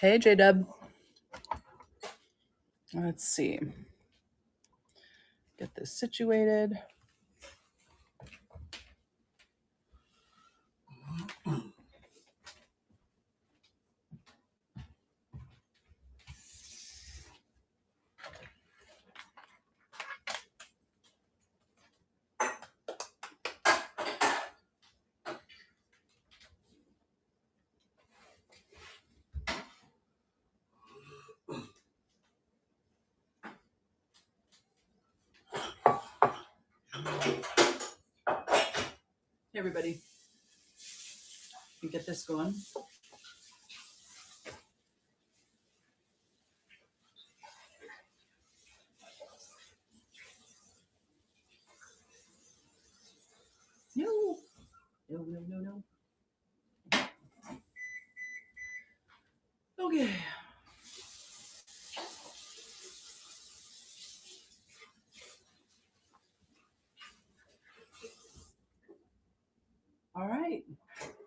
Hey, J-Dub. Let's see. Get this situated. Hey, everybody. Let me get this going. No. No. Okay. All right.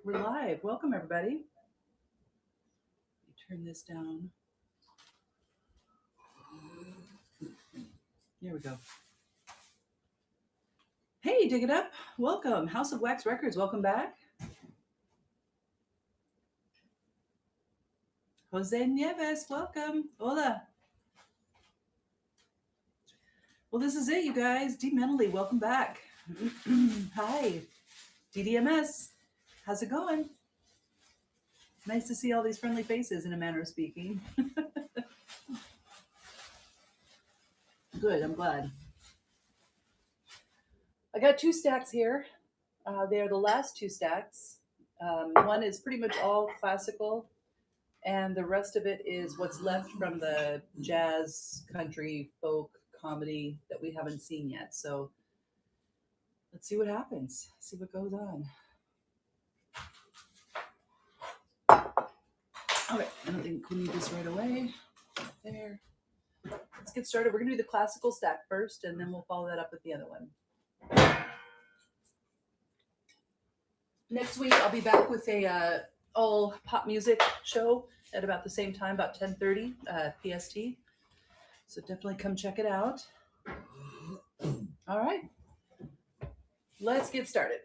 We're live. Welcome, everybody. Let me turn this down. Here we go. Hey, Dig It Up. Welcome. House of Wax Records. Welcome back. Jose Nieves. Welcome. Hola. Well, this is it, you guys. D Mentally. Welcome back. Hi. DDMS. How's it going? Nice to see all these friendly faces, in a manner of speaking. Good, I'm glad. I got two stacks here. They are the last two stacks. One is pretty much all classical, and the rest of it is what's left from the jazz, country, folk, comedy that we haven't seen yet. So let's see what happens, see what goes on. Okay, I don't think we need this right away. There. Let's get started. We're going to do the classical stack first, and then we'll follow that up with the other one. Next week, I'll be back with a all pop music show at about the same time, about 10:30 PST. So definitely come check it out. All right, let's get started.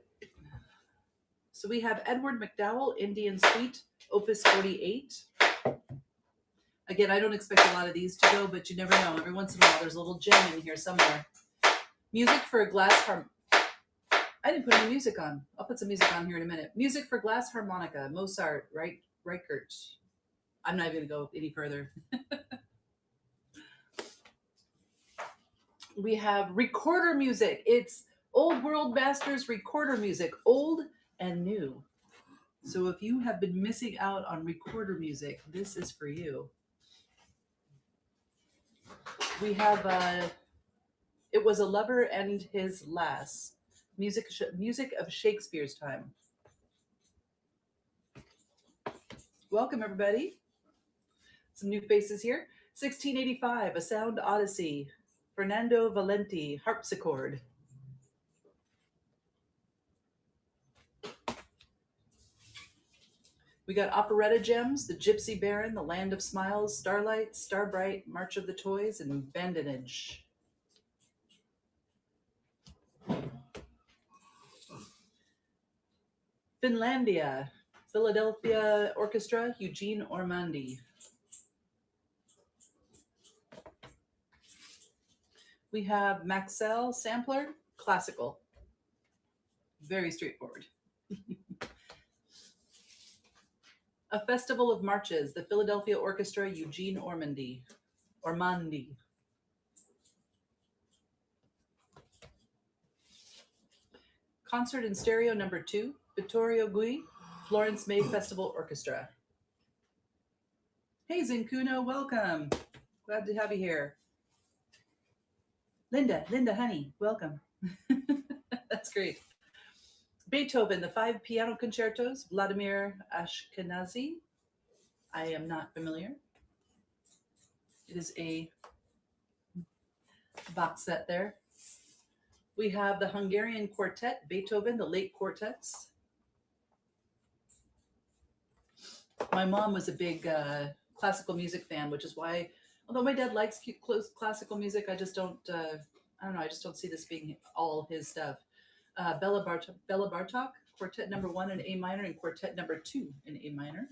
So we have Edward McDowell, Indian Suite, Opus 48. Again, I don't expect a lot of these to go, but you never know. Every once in a while, there's a little gem in here somewhere. Music for a glass harp. I didn't put any music on. I'll put some music on here in a minute. Music for glass harmonica, Mozart, Reichert. I'm not even going to go any further. We have recorder music. It's Old World Masters recorder music, old and new. So if you have been missing out on recorder music, this is for you. We have It Was a Lover and His Lass. Music of Shakespeare's time. Welcome, everybody. Some new faces here. 1685, A Sound Odyssey. Fernando Valenti, harpsichord. We got operetta gems, The Gypsy Baron, The Land of Smiles, Starlight, Starbright, March of the Toys, and Bandinage. Finlandia, Philadelphia Orchestra, Eugene Ormandy. We have Maxell Sampler, classical. Very straightforward. A Festival of Marches, the Philadelphia Orchestra, Eugene Ormandy. Concert in Stereo No. 2, Vittorio Gui, Florence May Festival Orchestra. Hey, Zinkuno, welcome. Glad to have you here. Linda, honey, welcome. That's great. Beethoven, the 5 piano concertos, Vladimir Ashkenazy. I am not familiar. It is a box set there. We have the Hungarian Quartet, Beethoven, the late quartets. My mom was a big classical music fan, which is why, although my dad likes classical music, I just don't. I don't know. I just don't see this being all his stuff. Bella Bartok, Quartet Number 1 in A minor and Quartet Number 2 in A minor.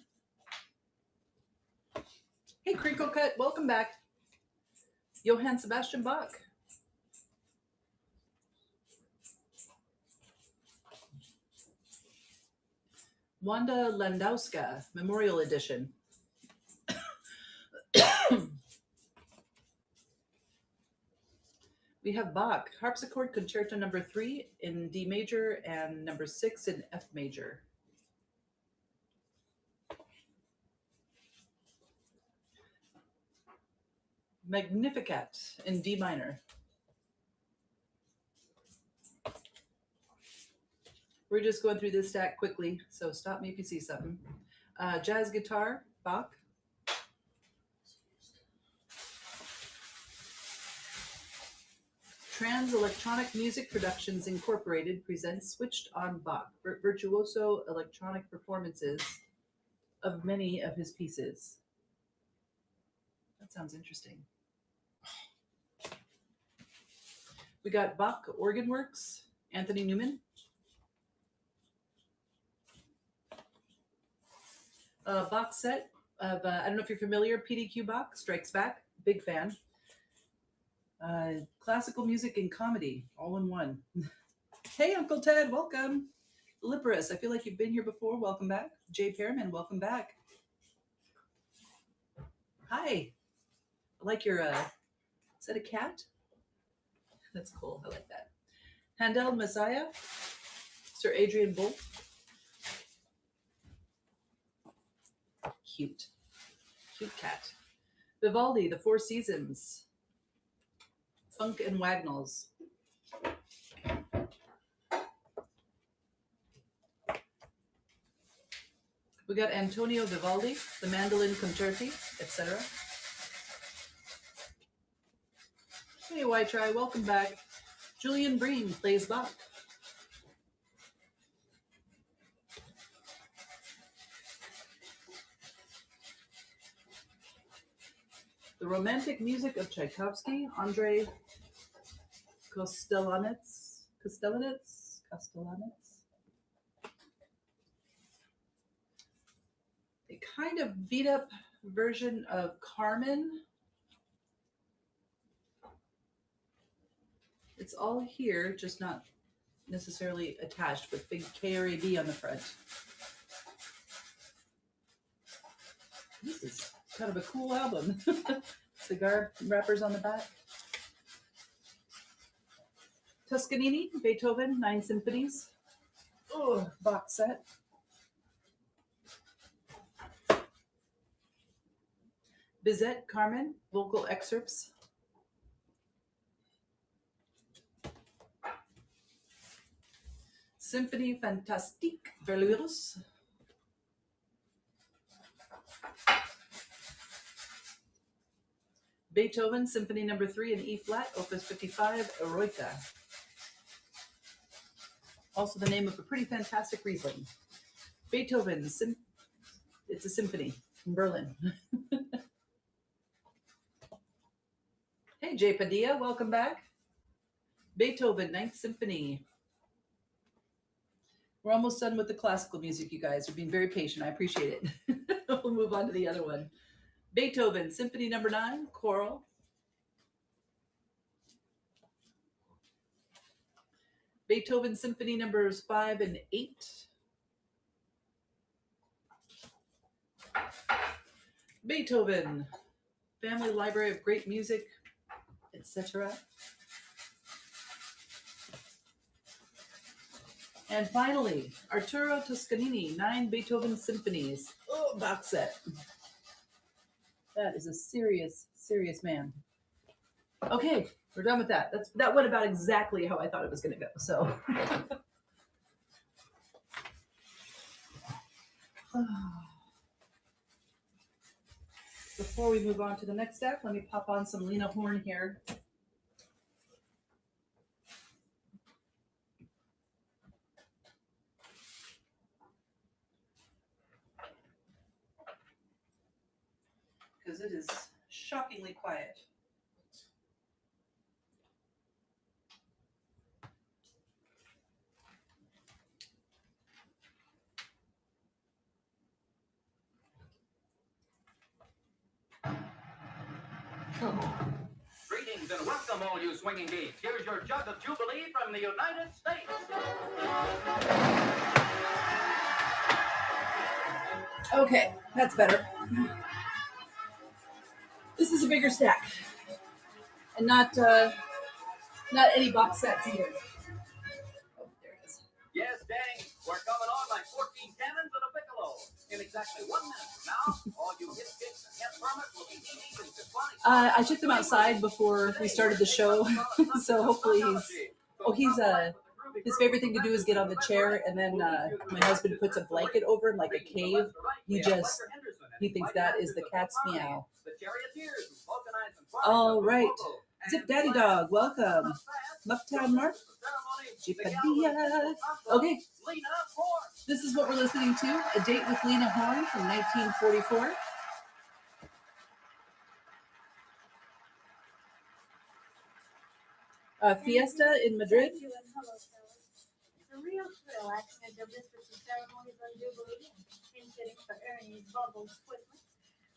Hey, Crinkle Cut, welcome back. Johann Sebastian Bach. Wanda Landowska, Memorial Edition. We have Bach, Harpsichord Concerto Number 3 in D major and Number 6 in F major. Magnificat in D minor. We're just going through this stack quickly, so stop me if you see something. Jazz guitar, Bach. Trans Electronic Music Productions Incorporated presents Switched on Bach, virtuoso electronic performances of many of his pieces. That sounds interesting. We got Bach Organ Works, Anthony Newman. Bach set of, I don't know if you're familiar, PDQ Bach, Strikes Back, big fan. Classical music and comedy, all in one. Hey, Uncle Ted, welcome. Liparus, I feel like you've been here before. Welcome back. Jay Pearman, welcome back. Hi. I like your, is that a cat? That's cool. I like that. Handel Messiah, Sir Adrian Bolt. Cute. Cute cat. Vivaldi, The Four Seasons. Funk and Wagnalls. We got Antonio Vivaldi, the Mandolin Concerti, etc. Hey, White Try, welcome back. Julian Breen plays Bach. The Romantic Music of Tchaikovsky, Andrei Kostelanets. A kind of beat up version of Carmen. It's all here, just not necessarily attached with big KRAB on the front. This is kind of a cool album. Cigar wrappers on the back. Toscanini, Beethoven, 9 symphonies. Oh, box set. Bizet, Carmen, vocal excerpts. Symphonie Fantastique, Berlioz. Beethoven, Symphony Number 3 in E flat, Opus 55, Eroica. Also the name of a pretty fantastic Riesling. Beethoven, it's a symphony in Berlin. Hey, Jay Padilla, welcome back. Beethoven, 9th Symphony. We're almost done with the classical music, you guys. You're being very patient. I appreciate it. We'll move on to the other one. Beethoven, Symphony Number 9, choral. Beethoven, Symphony Numbers 5 and 8. Beethoven, Family Library of Great Music, etc. And finally, Arturo Toscanini, 9 Beethoven symphonies. Oh, box set. That is a serious, serious man. Okay, we're done with that. That went about exactly how I thought it was going to go. So, before we move on to the next step, let me pop on some Lena Horne here. because it is shockingly quiet. Greetings and welcome, all you swinging geeks. Here's your jug of Jubilee from the United States. Okay, that's better. This is a bigger stack, and not any box sets either. Oh, there it is. Yes, dang, we're coming on like 14 cannons and a piccolo. In exactly 1 minute from now, all you hit kicks and hit permits will be eating into 20. I took them outside before we started the show, so hopefully his favorite thing to do is get on the chair, and then my husband puts a blanket over him like a cave. He thinks that is the cat's meow. All right, Zip Daddy Dog, welcome. Mucktown Mark, Jipadia. Okay, this is what we're listening to, A Date with Lena Horne from 1944. Fiesta in Madrid. Thank you and hello, fellas. It's a real thrill acting as your mistress of ceremonies on Jubilee and pinfitting for Ernie's Bubbles Quickly.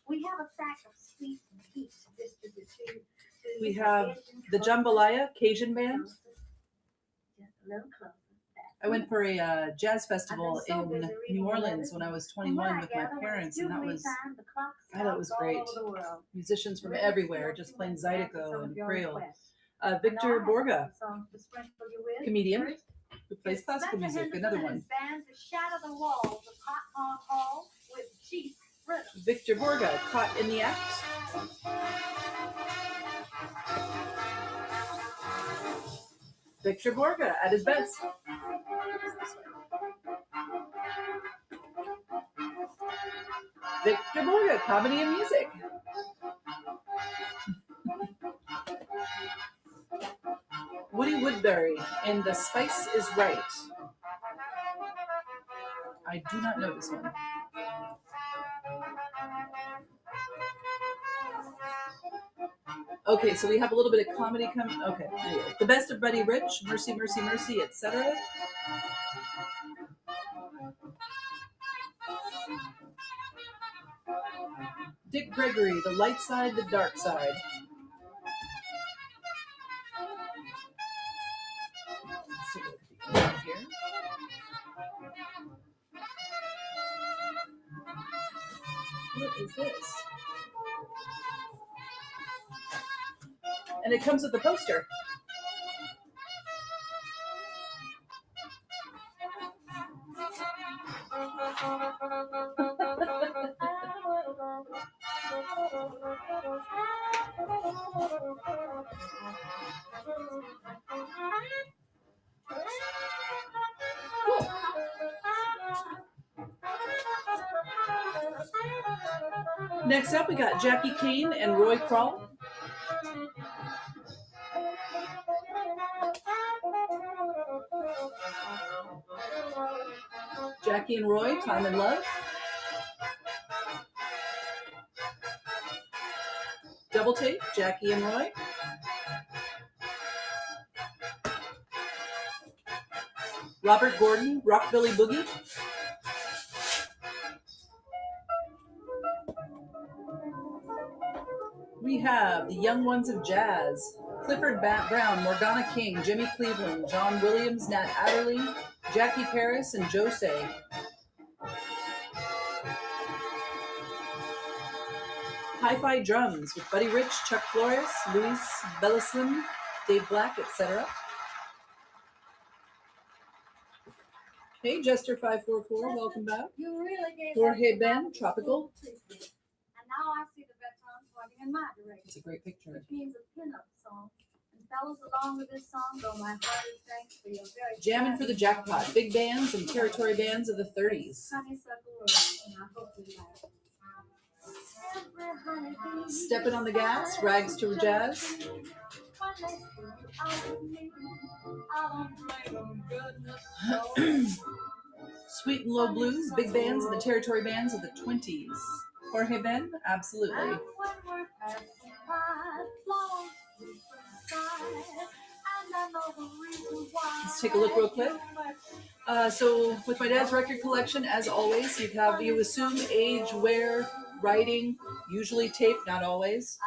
We have a sack of sweets and heaps to distribute to We have the Jambalaya Cajun Band. Just a little closer. I went for a jazz festival in New Orleans when I was 21 with my parents, and I thought it was great. Musicians from everywhere just playing Zydeco and Creole. Victor Borga, comedian who plays classical music, another one. Victor Borga, Caught in the Act. Victor Borga at his best. Victor Borga, comedy and music. Woody Woodbury in The Spice is Right. I do not know this one. Okay, so we have a little bit of comedy coming. Okay, anyway. The Best of Buddy Rich, Mercy, Mercy, Mercy, etc. Dick Gregory, The Light Side, The Dark Side. Let's take a look at the image here. What is this? And it comes with a poster. Cool. Next up, we got Jackie Kane and Roy Kral. Jackie and Roy, Time and Love. Double Tape, Jackie and Roy. Robert Gordon, Rockabilly Boogie. We have the Young Ones of Jazz. Clifford Brown, Morgana King, Jimmy Cleveland, John Williams, Nat Adderley, Jackie Paris, and Jose. Hi-Fi Drums with Buddy Rich, Chuck Flores, Luis Bellislim, Dave Black, etc. Hey, Jester544, welcome back. You really gave Jorge Ben, Tropical. And now I see the batons pointing in my direction. It's a great picture. Which means a pinup song. And fellas, along with this song go my hearty thanks for your very Jamming for the Jackpot, big bands and territory bands of the 30s. honeysuckle rose, and I hope you like it. Stepping on the Gas, Rags to Jazz. Sweet and Low Blues, big bands and the territory bands of the 20s. Jorge Ben, absolutely. And when we're passing by, flowers sweep inside. And I know the reason why. Let's take a look real quick. So with my dad's record collection, as always, you assume age, wear, writing, usually tape, not always.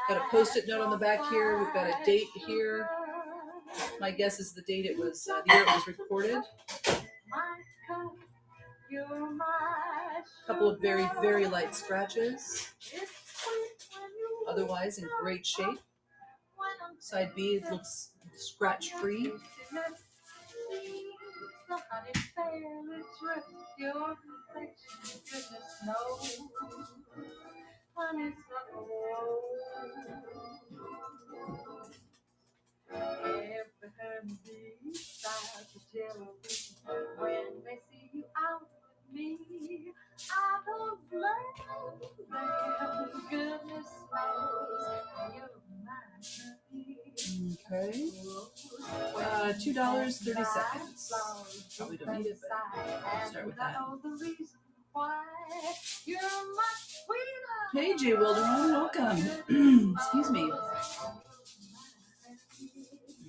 Got a post-it note on the back here. We've got a date here. My guess is the date it was, the year it was recorded. A couple of very, very light scratches. Otherwise in great shape. Side B, it looks scratch-free. When they see you out with me, I don't blame them. Goodness knows you're mine. Okay. $2.30. Probably don't need it, but I'll start with that. Hey, Jay Wilderman, welcome. Excuse me.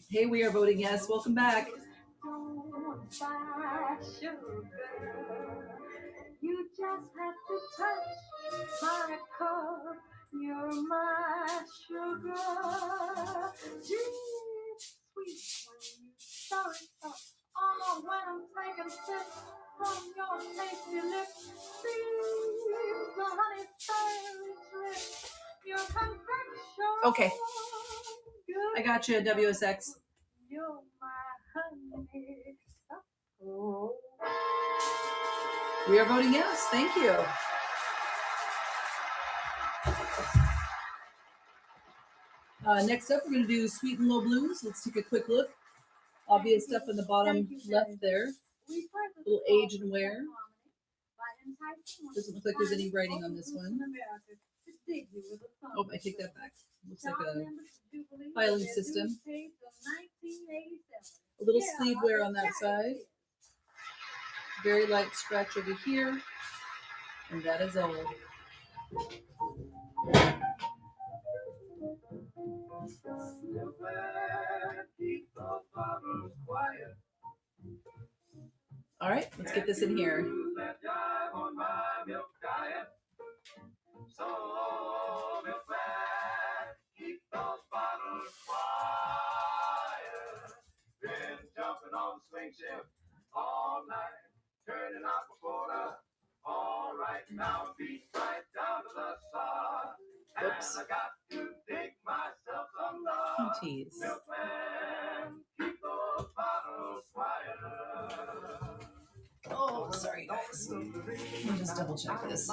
Hey, we are voting yes. Welcome back. You just have to touch my cup. You're my sugar. Sweet when you stir it up. Oh, when I'm taking sips from your tasty lips. Seems the honey fairy drip. Your confection. Okay. I got you, WSX. You're my honey. Oh. We are voting yes. Thank you. Next up, we're going to do Sweet and Low Blues. Let's take a quick look. Obvious stuff on the bottom left there. Little age and wear. Doesn't look like there's any writing on this one. Oh, I take that back. Looks like a filing system. A little sleeve wear on that side. Very light scratch over here. And that is all. All right, let's get this in here. All night, turning up a quarter. All right, now beat right down to the sod. Whoops. And I got to dig myself some love. Tease. Milkman, keep those bottles quiet. Oh, sorry guys. Let me just double check this.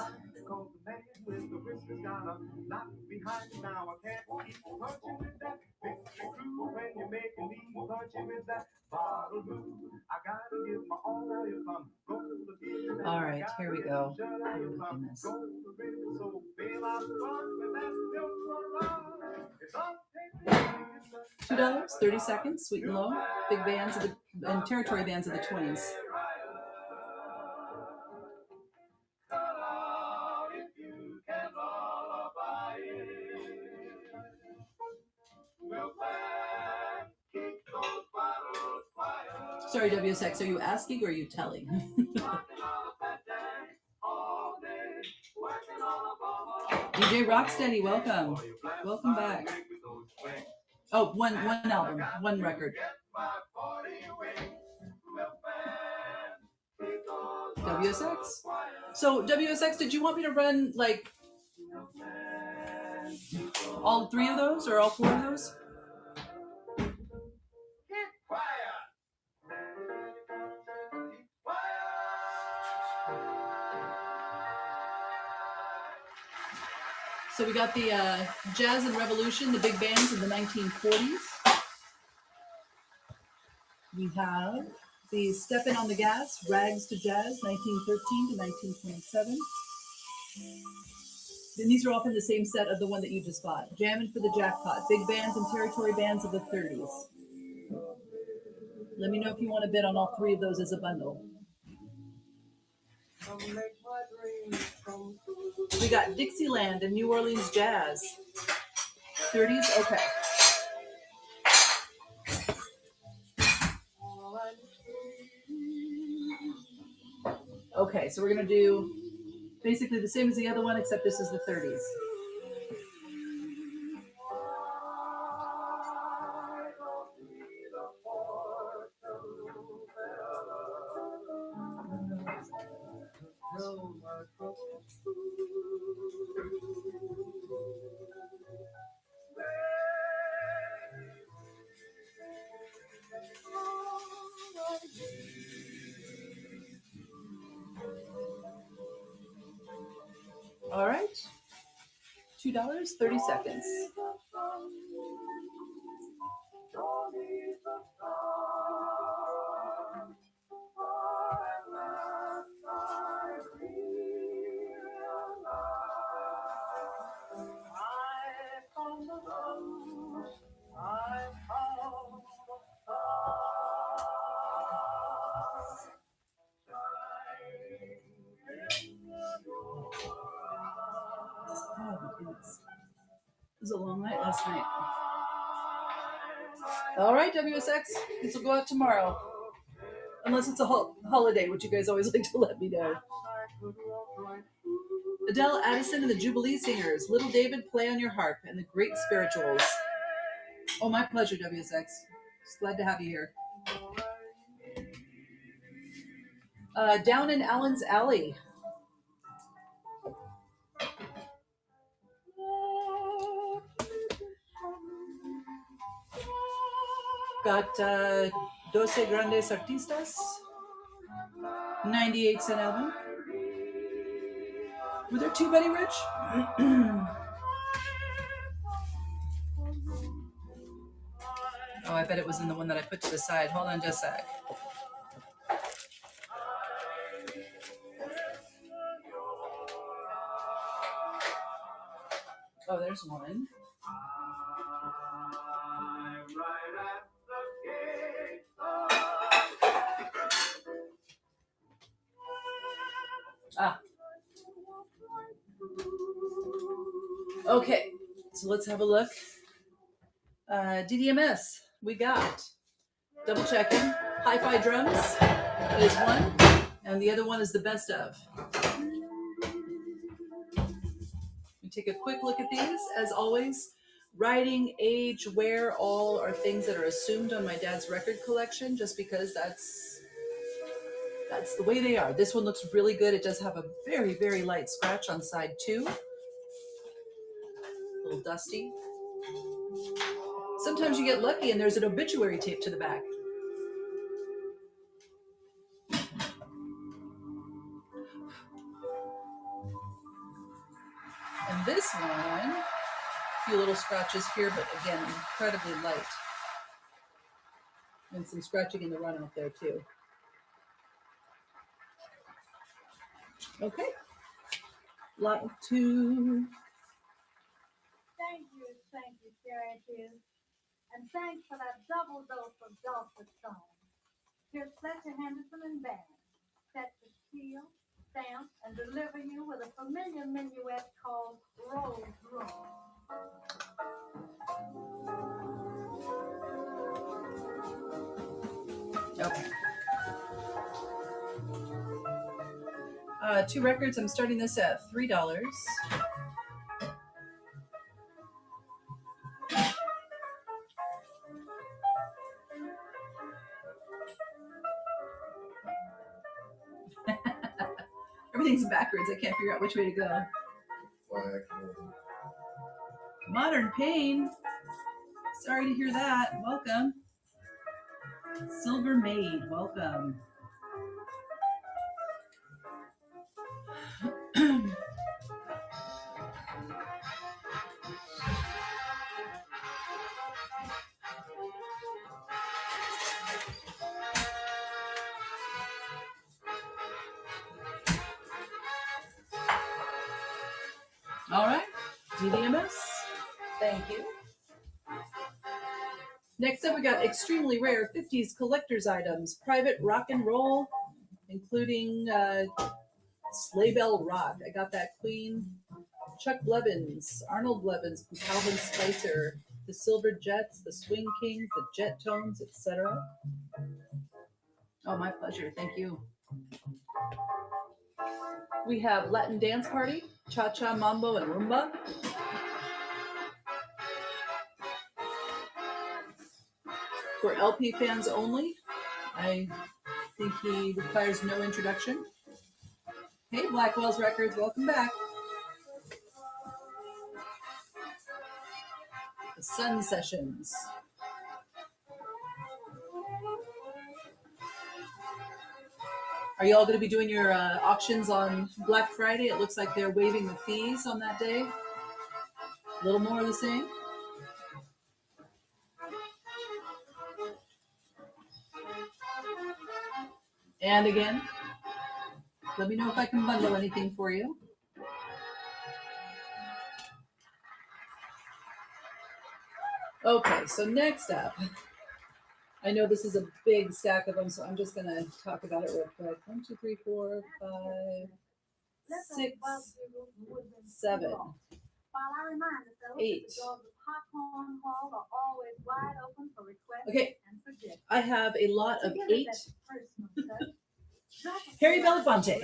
All right, here we go. Oh, goodness. $2.30. Sweet and Low. Big bands of the and territory bands of the 20s. Sorry, WSX, are you asking or are you telling? DJ Rocksteady, welcome. Welcome back. Oh, one album, one record. WSX. So WSX, did you want me to run like all three of those or all four of those? So we got the Jazz and Revolution, the big bands in the 1940s. We have the Steppin' on the Gas, Rags to Jazz, 1913 to 1927. Then these are all from the same set of the one that you just bought. Jammin' for the Jackpot, big bands and territory bands of the 30s. Let me know if you want to bid on all three of those as a bundle. We got Dixieland and New Orleans Jazz. 30s? Okay. Okay, so we're going to do basically the same as the other one, except this is the 30s. All right. $2, 30 seconds. Oh, my goodness. It was a long night last night. All right, WSX. This will go out tomorrow. Unless it's a holiday, which you guys always like to let me know. Adele Addison and the Jubilee Singers. Little David, Play on Your Harp, and the Great Spirituals. Oh, my pleasure, WSX. Just glad to have you here. Down in Allen's Alley. Got 12 Grandes Artistas. 98-cent album. Were there two, Betty Rich? Oh, I bet it was in the one that I put to the side. Hold on just a sec. Oh, there's one. Ah. Okay, so let's have a look. DDMS, we got double checking. Hi-Fi Drums is one, and the other one is the best of. We take a quick look at these. As always, writing, age, wear, all are things that are assumed on my dad's record collection, just because that's the way they are. This one looks really good. It does have a very, very light scratch on side 2. A little dusty. Sometimes you get lucky and there's an obituary taped to the back. And this one, a few little scratches here, but again, incredibly light. And some scratching in the runoff there too. Okay. Lot 2. Thank you, Sherry, too. And thanks for that double dose of dulcet tones. Here's Fletcher Henderson and band, set to steal, stamp, and deliver you with a familiar minuet called Rose Room. Okay. 2 records. I'm starting this at $3. Everything's backwards. I can't figure out which way to go. Modern Pain. Sorry to hear that. Welcome. Silver Maid. Welcome. All right, DDMS, thank you. Next up, we got extremely rare 50s collector's items, private rock and roll, including Sleigh Bell Rock. I got that Queen. Chuck Blevins, Arnold Blevins, Calvin Spicer, the Silver Jets, the Swing Kings, the Jet Tones, etc. Oh, my pleasure. Thank you. We have Latin Dance Party, Cha-Cha, Mambo, and Rumba. For LP fans only, I think he requires no introduction. Hey, Blackwell's Records, welcome back. The Sun Sessions. Are you all going to be doing your auctions on Black Friday? It looks like they're waiving the fees on that day. A little more of the same. And again, let me know if I can bundle anything for you. Okay, so next up, I know this is a big stack of them, so I'm just going to talk about it real quick. 1, 2, 3, 4, 5, 6, 7, 8. Okay, I have a lot of 8. Harry Belafonte.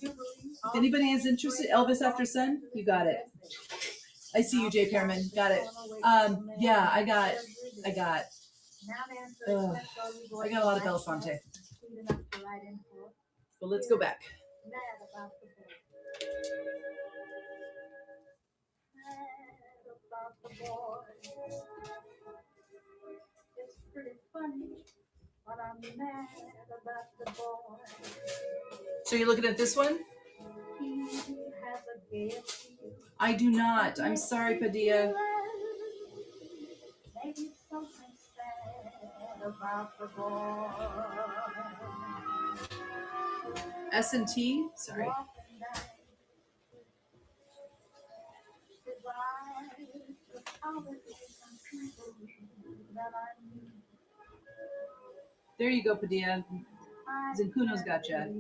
If anybody is interested, Elvis After Sun, you got it. I see you, Jay Pearman. Got it. Yeah, I got a lot of Belafonte. But let's go back. It's pretty funny, but I'm mad about the boy. So you're looking at this one? I do not. I'm sorry, Padilla. Maybe something sad about the boy. S&T? Sorry. There you go, Padilla. Zincuno's gotcha.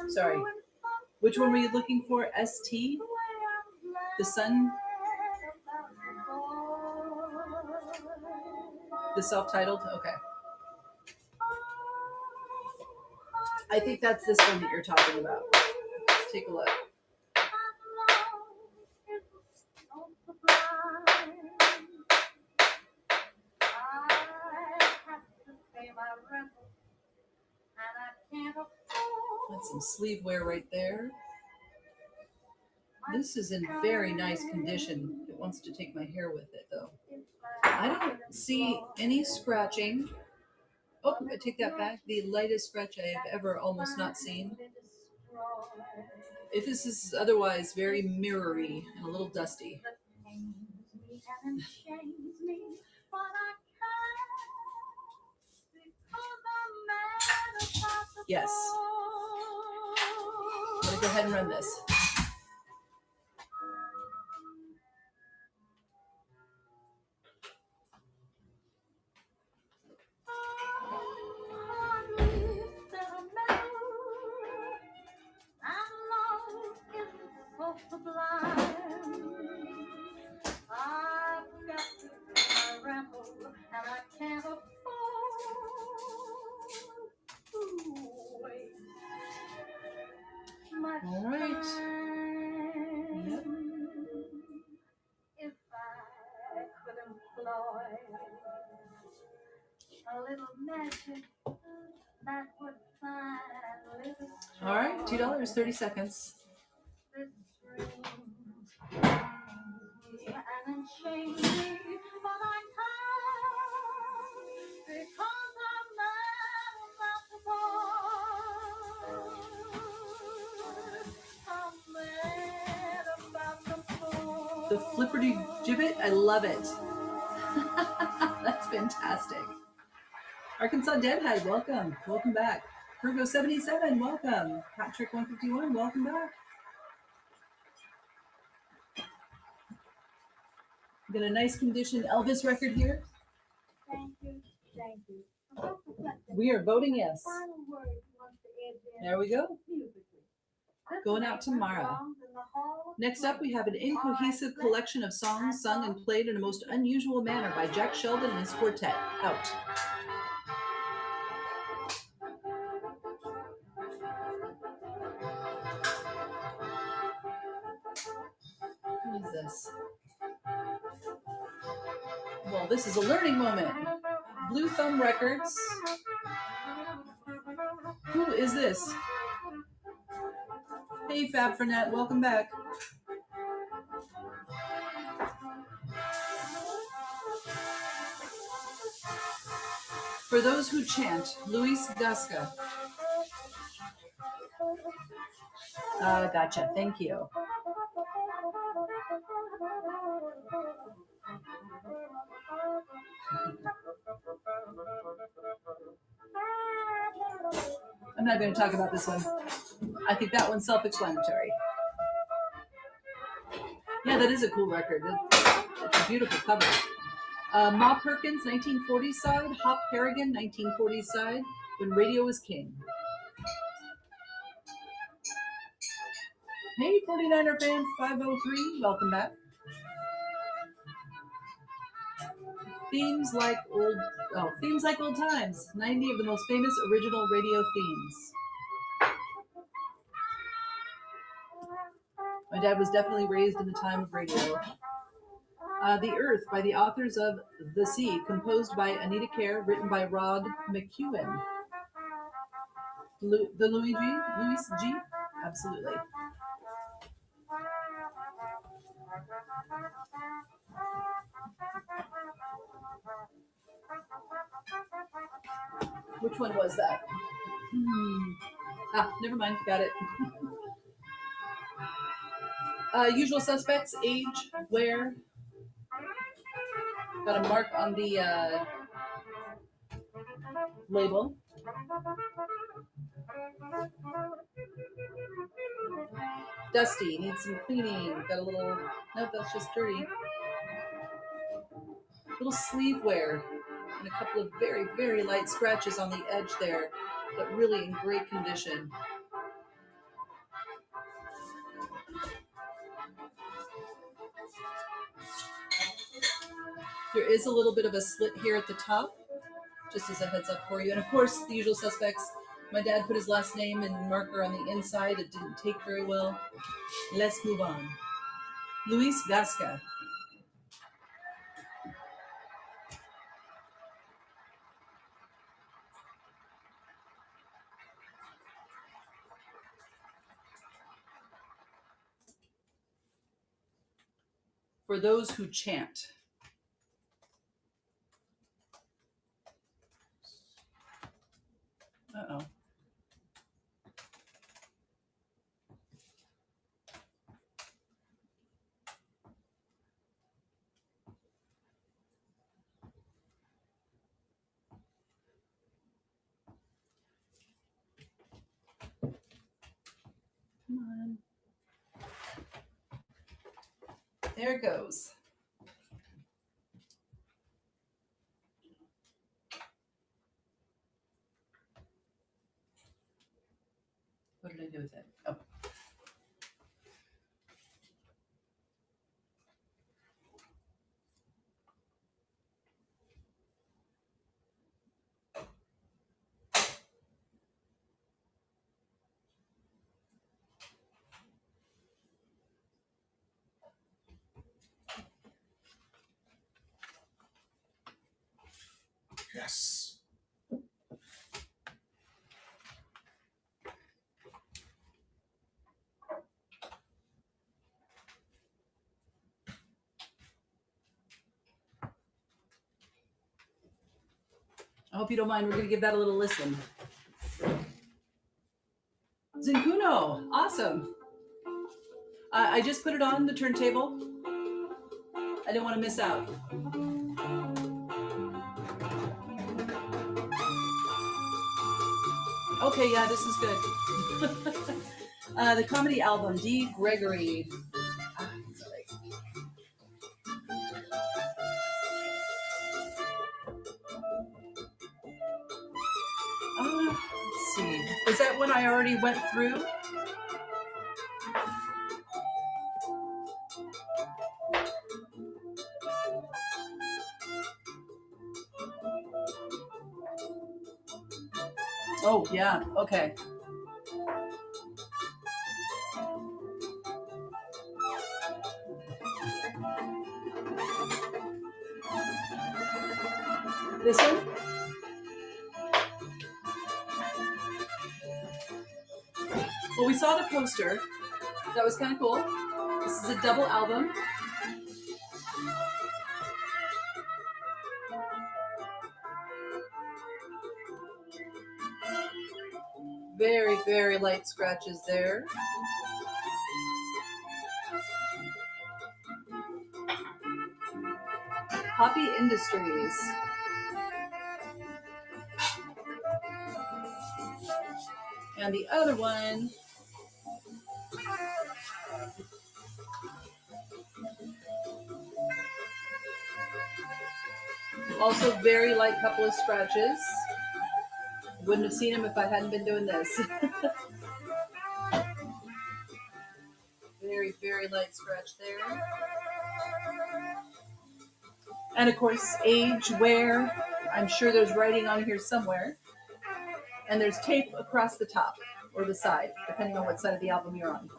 Sorry. Which one were you looking for? ST? The Sun? The self-titled? Okay. I think that's this one that you're talking about. Let's take a look. That's some sleeve wear right there. This is in very nice condition. It wants to take my hair with it, though. I don't see any scratching. Oh, I take that back. The lightest scratch I have ever almost not seen. If this is otherwise very mirrory and a little dusty. Yes. I'm going to go ahead and run this. All right. Yep. If I could employ a little magic, that would find. All right, $2, 30 seconds. The Flipperty Gibbet, I love it. That's fantastic. Arkansas Deadhead, welcome. Welcome back. Virgo 77, welcome. Patrick 151, welcome back. Got a nice condition Elvis record here. Thank you. Thank you. We are voting yes. Final word once the edge There we go. Beautifully. Good Going out neighbor tomorrow. belongs in the hall of Next up, we have an incohesive collection of songs sung and played in a most unusual manner by Jack Sheldon and his quartet. Out. What is this? Well, this is a learning moment. Blue Thumb Records. Who is this? Hey, Fab Fernet, welcome back. For those who chant, Luis Gasca. Gotcha. Thank you. I'm not going to talk about this one. I think that one's self-explanatory. Yeah, that is a cool record. It's a beautiful cover. Ma Perkins, 1940s side. Hop Harrigan, 1940s side. When Radio Was King. Hey, 49er fans, 503. Welcome back. Themes like old times. 90 of the most famous original radio themes. My dad was definitely raised in the time of radio. The Earth by the authors of The Sea, composed by Anita Kerr, written by Rod McEwen. The Louis G? Absolutely. Which one was that? Never mind. Got it. Usual Suspects, age, where. Got a mark on the label. Dusty, needs some cleaning. Got a little, nope, that's just dirty. Little sleeve wear and a couple of very, very light scratches on the edge there, but really in great condition. There is a little bit of a slit here at the top, just as a heads up for you. And of course, The Usual Suspects. My dad put his last name and marker on the inside. It didn't take very well. Let's move on. Luis Gasca. For those who chant. Uh-oh. Come on. There it goes. What did I do with it? Oh. Yes. I hope you don't mind. We're going to give that a little listen. Zincuno. Awesome. I just put it on the turntable. I didn't want to miss out. Okay, yeah, this is good. The comedy album, D. Gregory. Sorry. Let's see. Is that get one I already went through? Oh, yeah. Okay. This one? Well, we saw the poster. That was kind of cool. This is a double album. Very, very light scratches there. Poppy Industries. And the other one, also very light couple of scratches. Wouldn't have seen him if I hadn't been doing this. Very, very light scratch there. And of course, age, wear. I'm sure there's writing on here somewhere. And there's tape across the top or the side, depending on what side of the album you're on.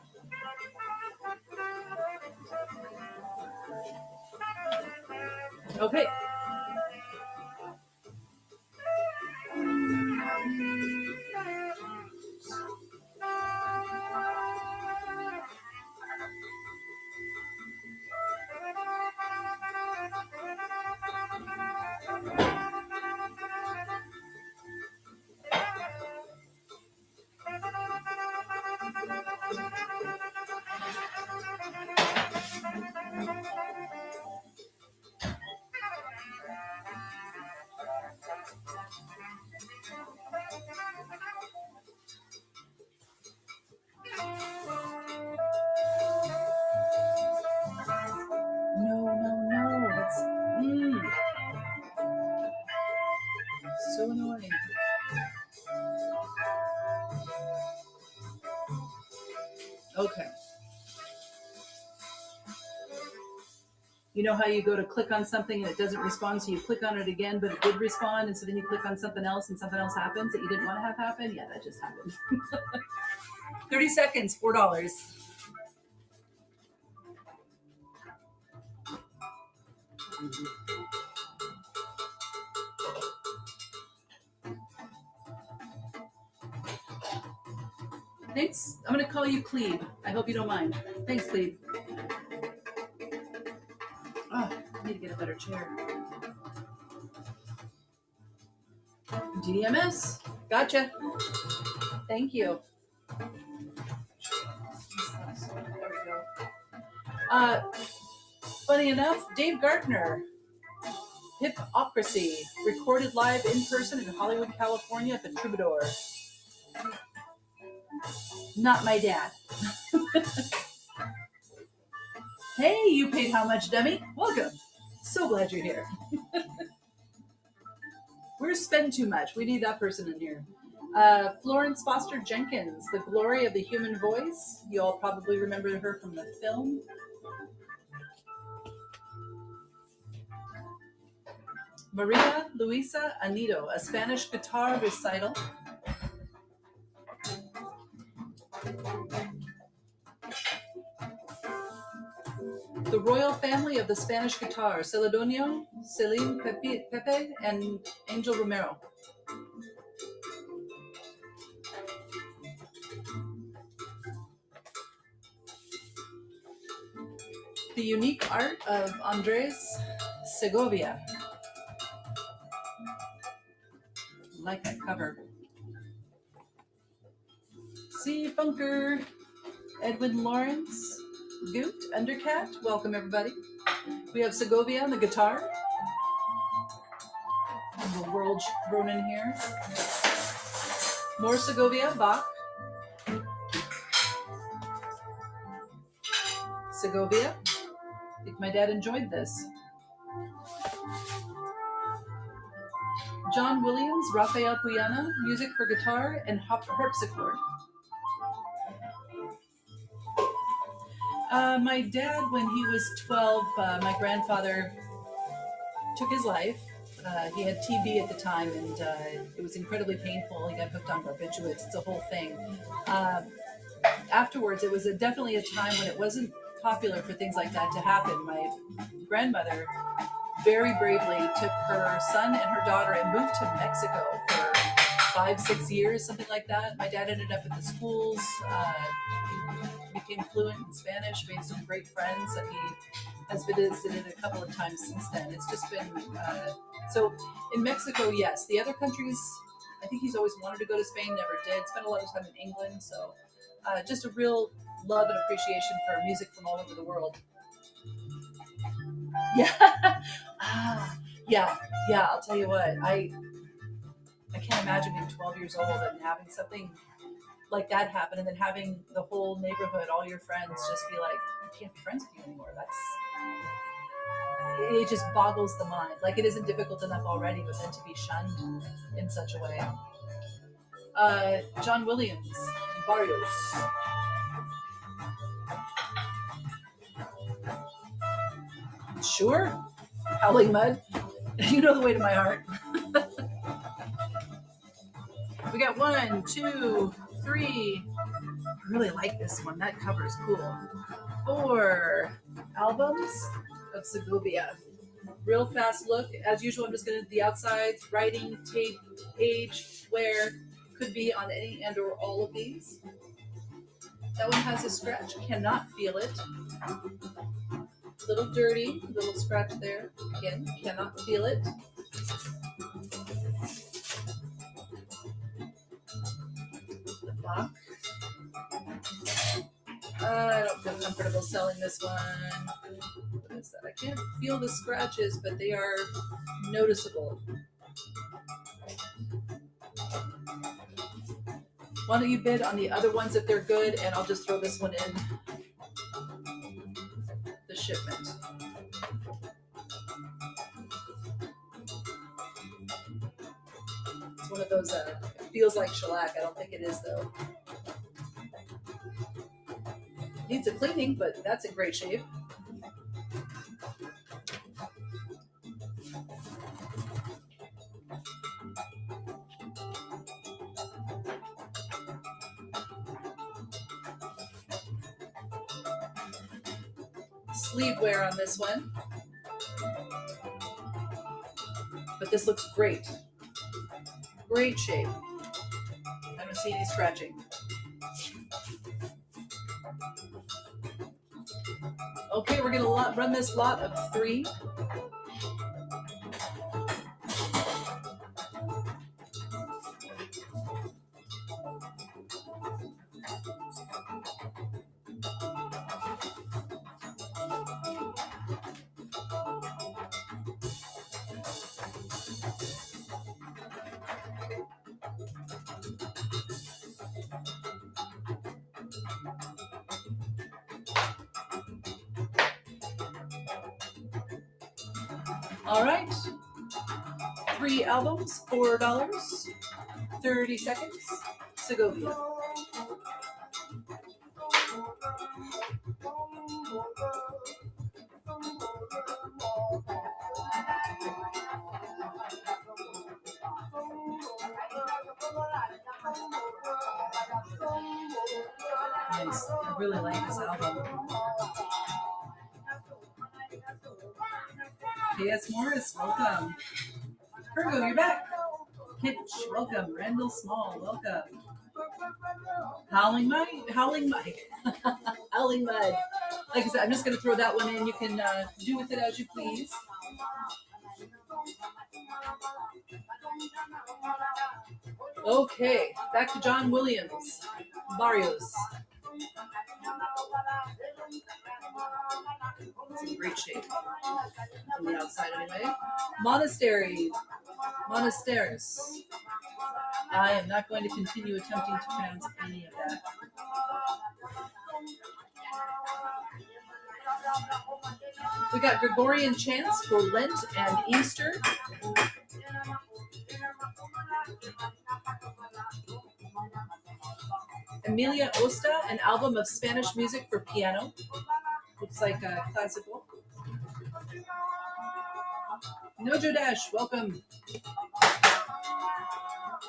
Okay. No. That's so annoying. Okay. You know how you go to click on something and it doesn't respond, so you click on it again, but it did respond, and so then you click on something else and something else happens that you didn't want to have happen? Yeah, that just happened. 30 seconds, $4. Thanks. I'm going to call you Cleve. I hope you don't mind. Thanks, Cleve. Oh, I need to get a better chair. DDMS. Gotcha. Thank you. There we go. Funny enough, Dave Gardner, Hipocrisy, recorded live in person in Hollywood, California at the Troubadour. Not my dad. Hey, you paid how much, Demi? Welcome. So glad you're here. Where's Spend Too Much? We need that person in here. Florence Foster Jenkins, The Glory of the Human Voice. You all probably remember her from the film. Maria Luisa Anido, a Spanish guitar recital. The royal family of the Spanish guitar, Celedonio, Celine Pepe, and Angel Romero. The unique art of Andres Segovia. I like that cover. C. Funker, Edwin Lawrence, Goot, Undercat. Welcome, everybody. We have Segovia on the guitar. And the world thrown in here. More Segovia, Bach. Segovia. I think my dad enjoyed this. John Williams, Rafael Puyana, music for guitar and harpsichord. My dad, when he was 12, my grandfather took his life. He had TB at the time, and it was incredibly painful. He got hooked on barbiturates. It's a whole thing. Afterwards, it was definitely a time when it wasn't popular for things like that to happen. My grandmother very bravely took her son and her daughter and moved to Mexico for 5-6 years, something like that. My dad ended up at the schools, became fluent in Spanish, made some great friends, and he has visited a couple of times since then. It's just been, so in Mexico, yes. The other countries, I think he's always wanted to go to Spain, never did. Spent a lot of time in England, so just a real love and appreciation for music from all over the world. Yeah. Yeah. I'll tell you what, I can't imagine being 12 years old and having something like that happen, and then having the whole neighborhood, all your friends, just be like, I can't be friends with you anymore. It just boggles the mind. Like, it isn't difficult enough already, but then to be shunned in such a way. John Williams, Barrios. Sure. Howling Mud. You know the way to my heart. We got 1, 2, 3. I really like this one. That cover is cool. 4 albums of Segovia. Real fast look. As usual, I'm just going to the outsides, writing, tape, age, wear. Could be on any and or all of these. That one has a scratch. Cannot feel it. Little dirty, little scratch there. Again, cannot feel it. The box. I don't feel comfortable selling this one. What is that? I can't feel the scratches, but they are noticeable. Why don't you bid on the other ones if they're good, and I'll just throw this one in the shipment. It's one of those, it feels like shellac. I don't think it is, though. Needs a cleaning, but that's in great shape. Sleeve wear on this one. But this looks great. Great shape. I don't see any scratching. Okay, we're going to run this lot of 3. All right. 3 albums, $4, 30 seconds. Segovia. Nice. I really like this album. K.S. Morris, welcome. Virgo, you're back. Kitch, welcome. Randall Small, welcome. Howling Mike. Howling Mud. Like I said, I'm just going to throw that one in. You can do with it as you please. Okay, back to John Williams. Barrios. It's in great shape. On the outside anyway. Monasteries. I am not going to continue attempting to pronounce any of that. We got Gregorian chants for Lent and Easter. Emilia Osta, an album of Spanish music for piano. Looks like a classical. Nojo Dash, welcome.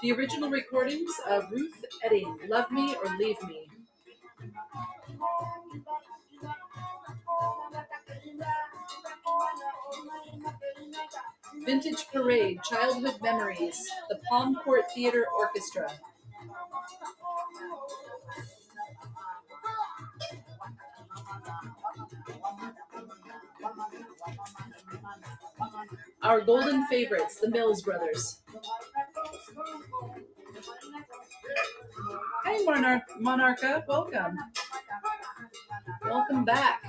The original recordings of Ruth Edding, Love Me or Leave Me. Vintage Parade, Childhood Memories, the Palm Court Theater Orchestra. Our golden favorites, the Mills Brothers. Hey, Monarcha, welcome. Welcome back.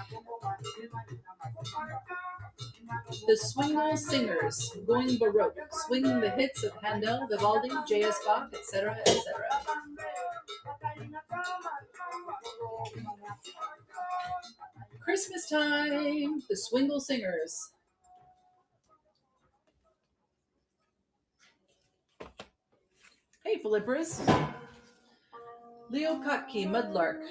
The Swingle Singers, going Baroque, swinging the hits of Handel, Vivaldi, J.S. Bach, etc., etc. Christmas time, the Swingle Singers. Hey, Philipperus. Leo Kotke, Mudlark.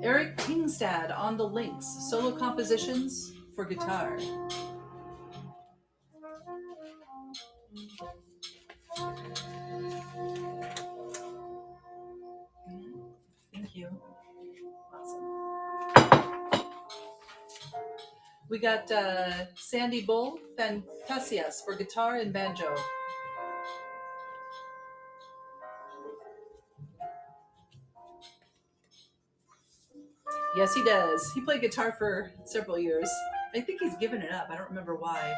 Eric Kingstad on the links, solo compositions for guitar. Thank you. Awesome. We got Sandy Bull, Fantasias for guitar and banjo. Yes, he does. He played guitar for several years. I think he's given it up. I don't remember why.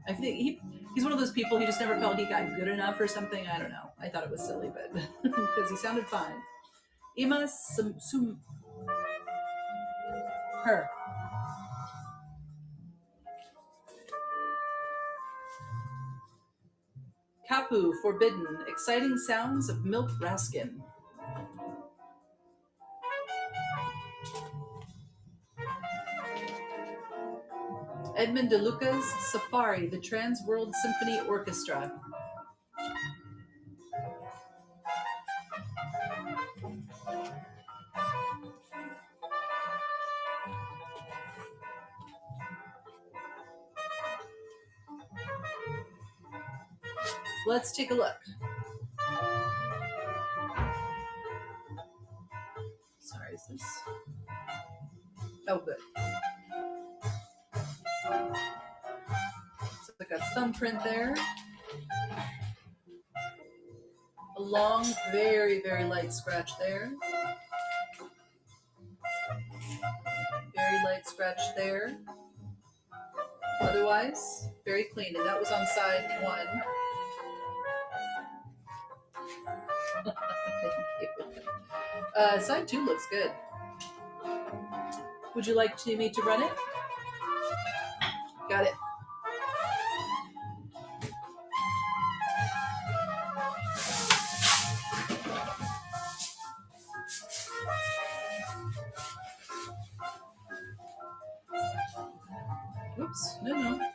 I think he's one of those people who just never felt he got good enough or something. I don't know. I thought it was silly, but because he sounded fine. Ima her. Kapu, Forbidden, exciting sounds of Milk Raskin. Edmund DeLuca's Safari, the Trans World Symphony Orchestra. Let's take a look. Sorry, is this? Oh, good. So like a thumbprint there. A long, very, very light scratch there. Very light scratch there. Otherwise, very clean. And that was on side one. Thank you. Side two looks good. Would you like me to run it? Got it. Oops, no, what happened?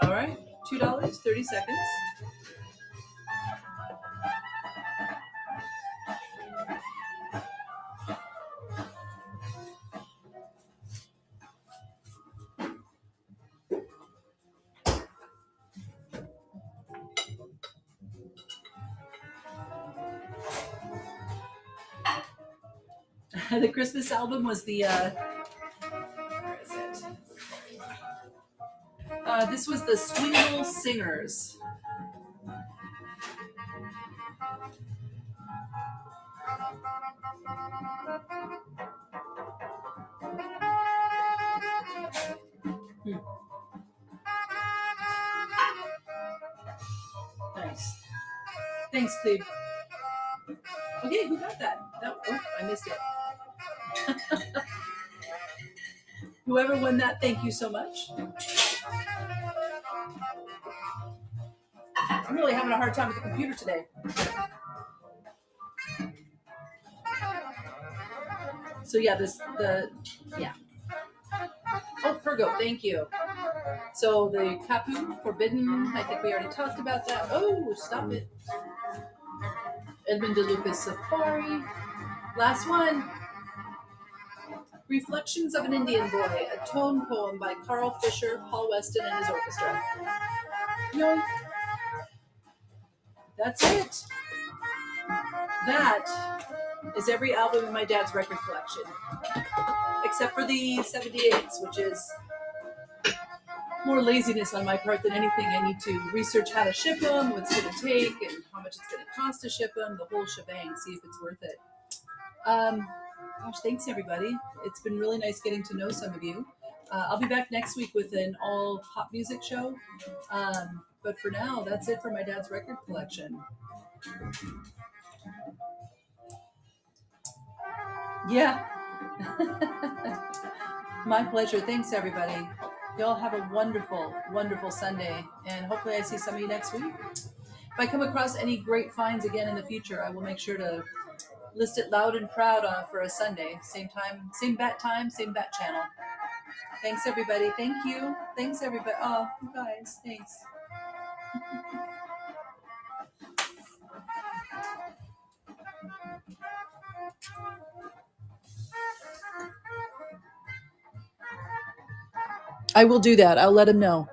All right, $2, 30 seconds. The Christmas album was the, where is it? This was the Swingle Singers. Nice. Thanks, Cleve. Okay, who got that? Oh, I missed it. Whoever won that, thank you so much. I'm really having a hard time with the computer today. So yeah, yeah. Oh, Fergo, thank you. So the Kapu Forbidden, I think we already talked about that. Oh, stop it. Edmund DeLuca's Safari. Last one. Reflections of an Indian Boy, a tone poem by Carl Fisher, Paul Weston, and his orchestra. Yoink. That's it. That is every album in my dad's record collection, except for the 78s, which is more laziness on my part than anything. I need to research how to ship them, what's going to take, and how much it's going to cost to ship them, the whole shebang, see if it's worth it. Gosh, thanks everybody. It's been really nice getting to know some of you. I'll be back next week with an all pop music show. But for now, that's it for my dad's record collection. Yeah. My pleasure. Thanks everybody. Y'all have a wonderful, wonderful Sunday. And hopefully I see some of you next week. If I come across any great finds again in the future, I will make sure to list it loud and proud for a Sunday. Same time, same bat channel. Thanks everybody. Thank you. Thanks everybody. Oh, you guys. Thanks. I will do that. I'll let him know.